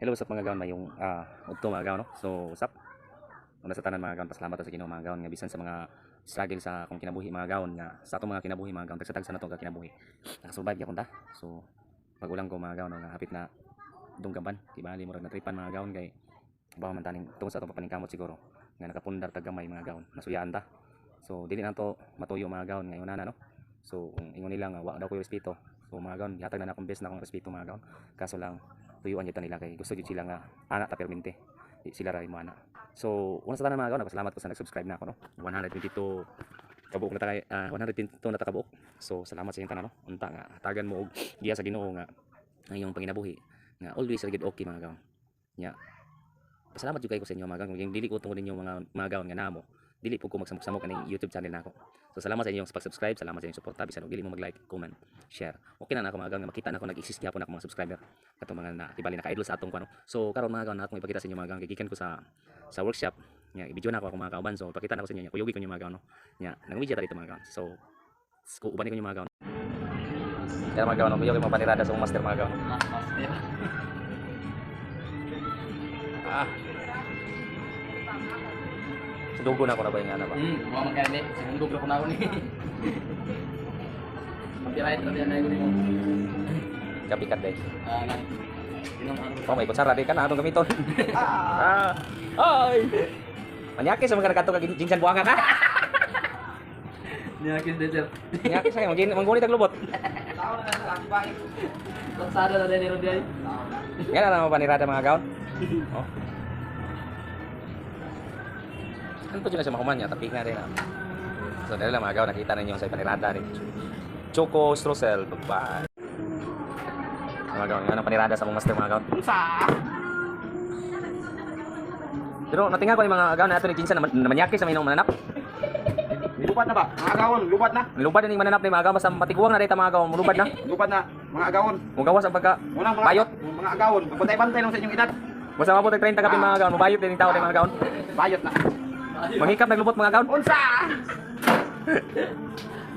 Hello sa mga gawon mayong udto mga gawon no. So what's up? Una sa tanan mga gawon, pasalamat sa Ginoo mga gawon nga bisan sa mga struggle sa akong kinabuhi mga gawon nga sa atong mga kinabuhi mga gawon tagsa-tagsa na tong kinabuhi. Nakasurvive gyapon ta. So pag ulang ko mga gawon nga hapit na dunggaban, di bali murag natripan mga gawon kay bawa man taning tungod sa atong papaningkamot siguro nga nakapundar tag gamay mga gawon. Nasuyaan ta. So dili na to matuyo mga gawon ngayon na no. So kung ingon nila nga wa daw ko respeto. So mga gawon, gihatag na akong best na akong respeto mga gawon. Kaso lang tuyuan gyud nila kay gusto gyud sila nga anak ta permente. Di sila ra imo anak. So una sa tanan mga gawon, nagpasalamat ko sa nag-subscribe na ako no. 122 kabuok na ta kay 122 na ta kabuok. So salamat sa inyong tanan no. Unta nga hatagan mo og giya sa Ginoo nga ang iyong panginabuhi nga always ra gyud okay mga gawon. Nya pasalamat jud kay ko sa inyo mga gawon. Yung dili ko tungod ninyo mga gawon nga namo. Dili po ko magsamok-samok ani YouTube channel nako. So salamat sa inyong pag-subscribe, salamat sa inyong suporta bisan og dili mo mag-like, comment, share. Okay na ako mga gawon nga makita na ako nag-exist gyapon ako mga subscriber. Kato mga na tibali naka-idol sa atong kuno. So karon mga gawon na akong ipakita sa inyo mga gawon gikan ko sa workshop. Nya i-video na ako mga kauban. So pakita na ko sa inyo nya kuyugi ko yung mga gawon no. Nya nang-video ta dito mga gawon. So uban ko yung mga gawon. Kaya mga gawon, kuyugi mga panirada sa master mga gawon. Dugo na ako na ba yung ano ba? Mga magkali. Sinundog na ko na ako ni. Copyright na yan na yun. Kapikat dahil. Sinong Oh, may kutsara di ka na. Anong gamiton? Ay! Manyakis sa mga nagkato ka ginsan buwanga ka? Niyakis din sir. Manyakis sa'yo. Manggunit ang lubot. Tao na sa lakbay. Tansada na din ni Rudy ay. Yan na naman panirada mga gawon. Oh. Ano po dyan na siya makuman niya? Tapik nga rin ah. So dahil lang mga gawon, nakita ninyo sa panirada rin. Choco Strusel. Bye. Mga gawon, yan ang panirada sa mong master mga gawon. Pero natinga ko yung mga gawon na ito ni Jinsan na manyakis sa minong mananap. Lupat na ba? Mga agawon, lupat na. Lubad na yung mananap na yung mga gawon. Basta matiguang na rin mga gawon. Lubad na. Lupat na. Mga agawon. Kung gawas ang pagka Unang mga bayot. Mga agawon. Pagpantay-pantay lang sa inyong edad. Basta mabot ang 30 kapin mga gawon. Mabayot din yung tao din mga gawon. Bayot na. Manghikap naglubot mga gawon. Unsa!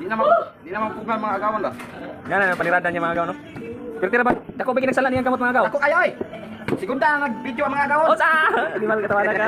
Di naman pugal mga agawon da. Yan na panirada niya mga gawon. No? Pero tira ba? Dako ba kinagsalan niyang kamot mga gawon? Ako kayo eh. Segunda na nag-video ang mga agawon. Osa! Di ba katawanan ka?